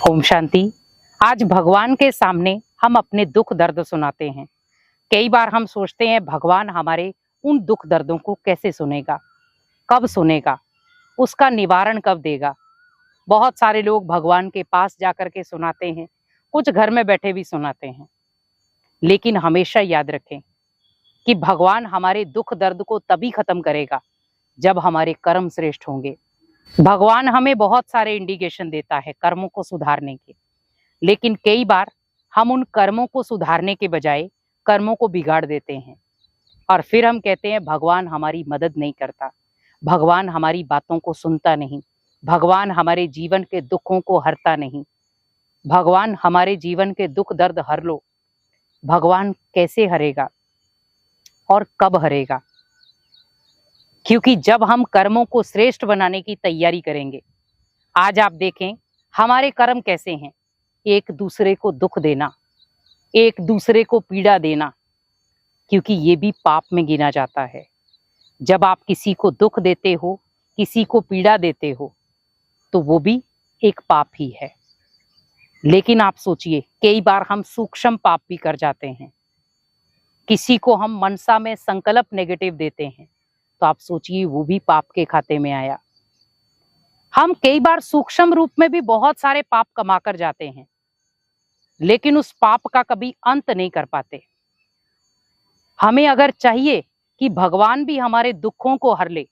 ओम शांति। आज भगवान के सामने हम अपने दुख दर्द सुनाते हैं। कई बार हम सोचते हैं भगवान हमारे उन दुख दर्दों को कैसे सुनेगा, कब सुनेगा, उसका निवारण कब देगा। बहुत सारे लोग भगवान के पास जाकर के सुनाते हैं, कुछ घर में बैठे भी सुनाते हैं। लेकिन हमेशा याद रखें कि भगवान हमारे दुख दर्द को तभी खत्म करेगा जब हमारे कर्म श्रेष्ठ होंगे। भगवान हमें बहुत सारे इंडिकेशन देता है कर्मों को सुधारने के, लेकिन कई बार हम उन कर्मों को सुधारने के बजाय कर्मों को बिगाड़ देते हैं और फिर हम कहते हैं भगवान हमारी मदद नहीं करता, भगवान हमारी बातों को सुनता नहीं, भगवान हमारे जीवन के दुखों को हरता नहीं। भगवान हमारे जीवन के दुख दर्द हर लो। भगवान कैसे हरेगा और कब हरेगा? क्योंकि जब हम कर्मों को श्रेष्ठ बनाने की तैयारी करेंगे, आज आप देखें हमारे कर्म कैसे हैं। एक दूसरे को दुख देना, एक दूसरे को पीड़ा देना, क्योंकि ये भी पाप में गिना जाता है। जब आप किसी को दुख देते हो, किसी को पीड़ा देते हो, तो वो भी एक पाप ही है। लेकिन आप सोचिए, कई बार हम सूक्ष्म पाप भी कर जाते हैं। किसी को हम मनसा में संकल्प नेगेटिव देते हैं, तो आप सोचिए वो भी पाप के खाते में आया। हम कई बार सूक्ष्म रूप में भी बहुत सारे पाप कमा कर जाते हैं, लेकिन उस पाप का कभी अंत नहीं कर पाते। हमें अगर चाहिए कि भगवान भी हमारे दुखों को हर ले,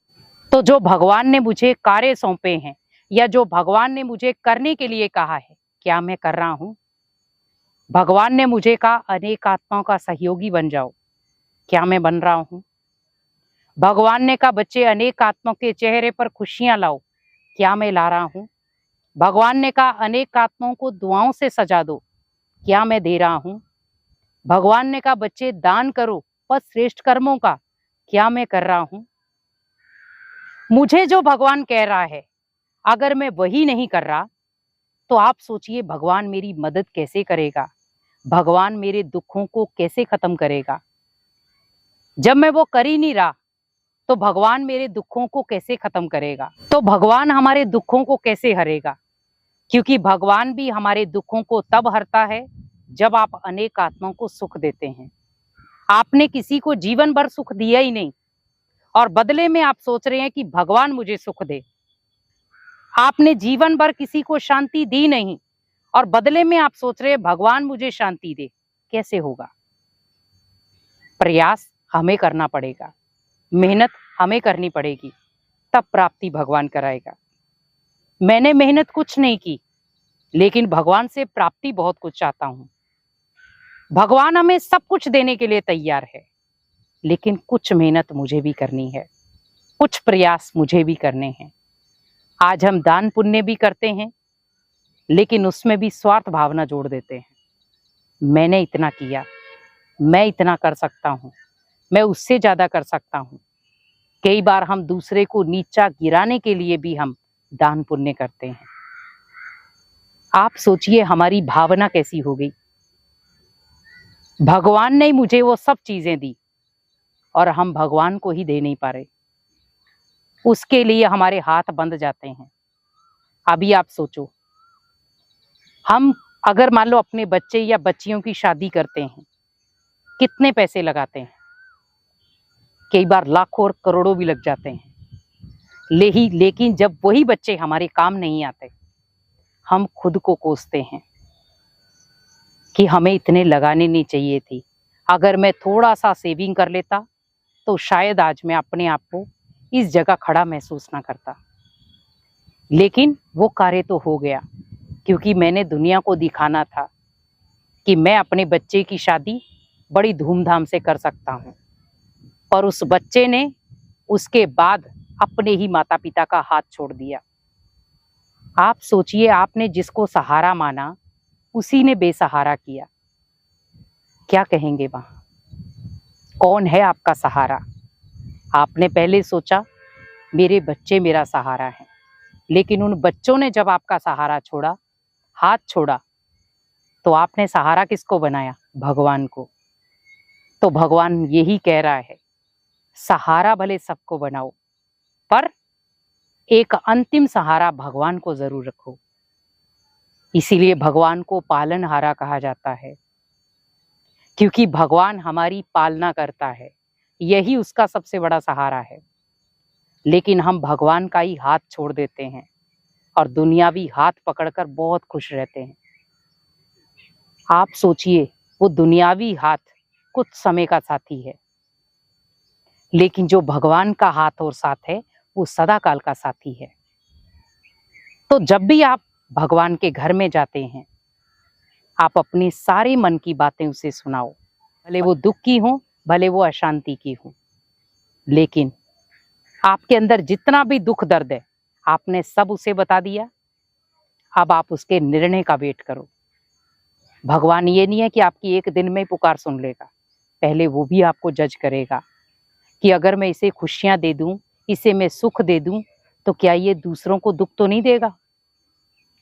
तो जो भगवान ने मुझे कार्य सौंपे हैं या जो भगवान ने मुझे करने के लिए कहा है, क्या मैं कर रहा हूं? भगवान ने मुझे कहा अनेक आत्माओं का सहयोगी बन जाओ, क्या मैं बन रहा हूं? भगवान ने कहा बच्चे अनेक आत्माओं के चेहरे पर खुशियां लाओ, क्या मैं ला रहा हूं? भगवान ने कहा अनेक आत्माओं को दुआओं से सजा दो, क्या मैं दे रहा हूं? भगवान ने कहा बच्चे दान करो पर श्रेष्ठ कर्मों का, क्या मैं कर रहा हूं? मुझे जो भगवान कह रहा है, अगर मैं वही नहीं कर रहा, तो आप सोचिए भगवान मेरी मदद कैसे करेगा, भगवान मेरे दुखों को कैसे खत्म करेगा। जब मैं वो कर ही नहीं रहा, तो भगवान मेरे दुखों को कैसे खत्म करेगा? तो भगवान हमारे दुखों को कैसे हरेगा? क्योंकि भगवान भी हमारे दुखों को तब हरता है जब आप अनेक आत्माओं को सुख देते हैं। आपने किसी को जीवन भर सुख दिया ही नहीं और बदले में आप सोच रहे हैं कि भगवान मुझे सुख दे। आपने जीवन भर किसी को शांति दी नहीं और बदले में आप सोच रहे हैं भगवान मुझे शांति दे। कैसे होगा? प्रयास हमें करना पड़ेगा, मेहनत हमें करनी पड़ेगी, तब प्राप्ति भगवान कराएगा। मैंने मेहनत कुछ नहीं की, लेकिन भगवान से प्राप्ति बहुत कुछ चाहता हूं। भगवान हमें सब कुछ देने के लिए तैयार है, लेकिन कुछ मेहनत मुझे भी करनी है, कुछ प्रयास मुझे भी करने हैं। आज हम दान पुण्य भी करते हैं, लेकिन उसमें भी स्वार्थ भावना जोड़ देते हैं। मैंने इतना किया, मैं इतना कर सकता हूं, मैं उससे ज्यादा कर सकता हूं। कई बार हम दूसरे को नीचा गिराने के लिए भी हम दान पुण्य करते हैं। आप सोचिए हमारी भावना कैसी हो गई। भगवान ने मुझे वो सब चीजें दी और हम भगवान को ही दे नहीं पा रहे, उसके लिए हमारे हाथ बंध जाते हैं। अभी आप सोचो, हम अगर मान लो अपने बच्चे या बच्चियों की शादी करते हैं, कितने पैसे लगाते हैं? कई बार लाखों और करोड़ों भी लग जाते हैं। लेकिन जब वही बच्चे हमारे काम नहीं आते, हम खुद को कोसते हैं कि हमें इतने लगाने नहीं चाहिए थी। अगर मैं थोड़ा सा सेविंग कर लेता, तो शायद आज मैं अपने आप को इस जगह खड़ा महसूस ना करता। लेकिन वो कार्य तो हो गया, क्योंकि मैंने दुनिया को दिखाना था कि मैं अपने बच्चे की शादी बड़ी धूमधाम से कर सकता हूँ। और उस बच्चे ने उसके बाद अपने ही माता पिता का हाथ छोड़ दिया। आप सोचिए, आपने जिसको सहारा माना, उसी ने बेसहारा किया। क्या कहेंगे वहां? कौन है आपका सहारा? आपने पहले सोचा मेरे बच्चे मेरा सहारा है, लेकिन उन बच्चों ने जब आपका सहारा छोड़ा, हाथ छोड़ा, तो आपने सहारा किसको बनाया? भगवान को। तो भगवान यही कह रहा है, सहारा भले सबको बनाओ, पर एक अंतिम सहारा भगवान को जरूर रखो। इसीलिए भगवान को पालनहारा कहा जाता है, क्योंकि भगवान हमारी पालना करता है, यही उसका सबसे बड़ा सहारा है। लेकिन हम भगवान का ही हाथ छोड़ देते हैं और दुनियावी हाथ पकड़कर बहुत खुश रहते हैं। आप सोचिए, वो दुनियावी हाथ कुछ समय का साथी है, लेकिन जो भगवान का हाथ और साथ है वो सदा काल का साथी है। तो जब भी आप भगवान के घर में जाते हैं, आप अपनी सारी मन की बातें उसे सुनाओ, भले वो दुख की हो, भले वो अशांति की हो, लेकिन आपके अंदर जितना भी दुख दर्द है आपने सब उसे बता दिया। अब आप उसके निर्णय का वेट करो। भगवान ये नहीं है कि आपकी एक दिन में पुकार सुन लेगा, पहले वो भी आपको जज करेगा कि अगर मैं इसे खुशियां दे दूं, इसे मैं सुख दे दूं, तो क्या ये दूसरों को दुख तो नहीं देगा।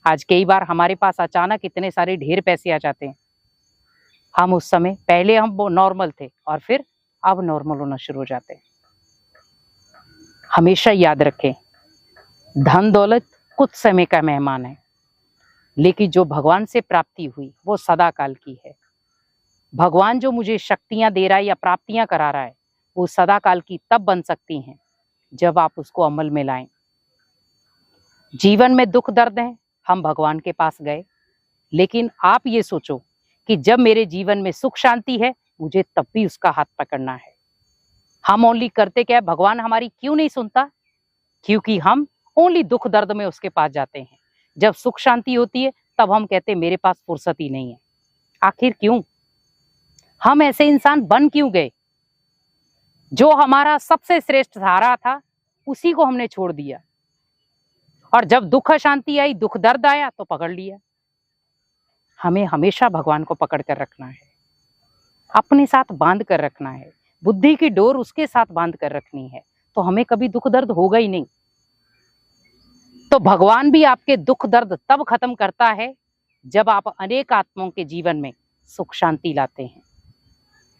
आज कई बार हमारे पास अचानक इतने सारे ढेर पैसे आ जाते हैं, हम उस समय पहले हम वो नॉर्मल थे और फिर अब नॉर्मल होना शुरू हो जाते हैं। हमेशा याद रखें, धन दौलत कुछ समय का मेहमान है, लेकिन जो भगवान से प्राप्ति हुई वो सदा काल की है। भगवान जो मुझे शक्तियां दे रहा है या प्राप्तियां करा रहा है, वो सदा काल की तब बन सकती हैं जब आप उसको अमल में लाएं। जीवन में दुख दर्द है, हम भगवान के पास गए, लेकिन आप ये सोचो कि जब मेरे जीवन में सुख शांति है, मुझे तब भी उसका हाथ पकड़ना है। हम ओनली करते क्या है, भगवान हमारी क्यों नहीं सुनता? क्योंकि हम ओनली दुख दर्द में उसके पास जाते हैं। जब सुख शांति होती है तब हम कहते हैं मेरे पास फुर्सत ही नहीं है। आखिर क्यों? हम ऐसे इंसान बन क्यों गए? जो हमारा सबसे श्रेष्ठ सहारा था उसी को हमने छोड़ दिया, और जब दुख शांति आई, दुख दर्द आया तो पकड़ लिया। हमें हमेशा भगवान को पकड़ कर रखना है, अपने साथ बांध कर रखना है, बुद्धि की डोर उसके साथ बांध कर रखनी है, तो हमें कभी दुख दर्द होगा ही नहीं। तो भगवान भी आपके दुख दर्द तब खत्म करता है जब आप अनेक आत्माओं के जीवन में सुख शांति लाते हैं।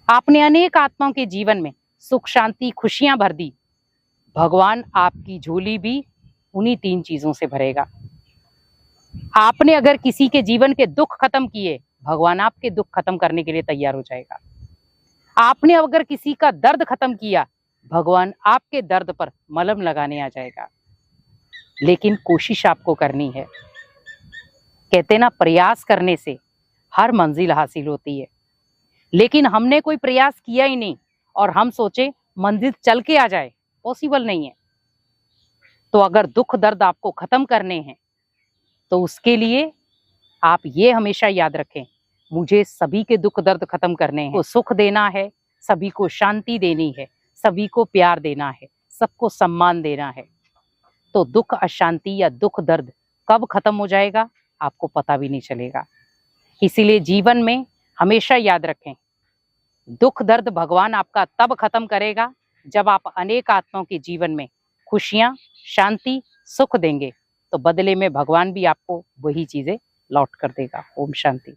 आपने अनेक आत्माओं के जीवन में सुख शांति खुशियां भर दी, भगवान आपकी झोली भी उन्हीं 3 चीजों से भरेगा। आपने अगर किसी के जीवन के दुख खत्म किए, भगवान आपके दुख खत्म करने के लिए तैयार हो जाएगा। आपने अगर किसी का दर्द खत्म किया, भगवान आपके दर्द पर मलहम लगाने आ जाएगा। लेकिन कोशिश आपको करनी है। कहते ना, प्रयास करने से हर मंजिल हासिल होती है, लेकिन हमने कोई प्रयास किया ही नहीं और हम सोचे मंजिल चल के आ जाए, पॉसिबल नहीं है। तो अगर दुख दर्द आपको खत्म करने हैं तो उसके लिए आप ये हमेशा याद रखें, मुझे सभी के दुख दर्द खत्म करने हैं, सुख देना है, सभी को शांति देनी है, सभी को प्यार देना है, सबको सम्मान देना है। तो दुख अशांति या दुख दर्द कब खत्म हो जाएगा आपको पता भी नहीं चलेगा। इसीलिए जीवन में हमेशा याद रखें, दुख दर्द भगवान आपका तब खत्म करेगा जब आप अनेक आत्माओं के जीवन में खुशियां शांति सुख देंगे, तो बदले में भगवान भी आपको वही चीजें लौट कर देगा। ओम शांति।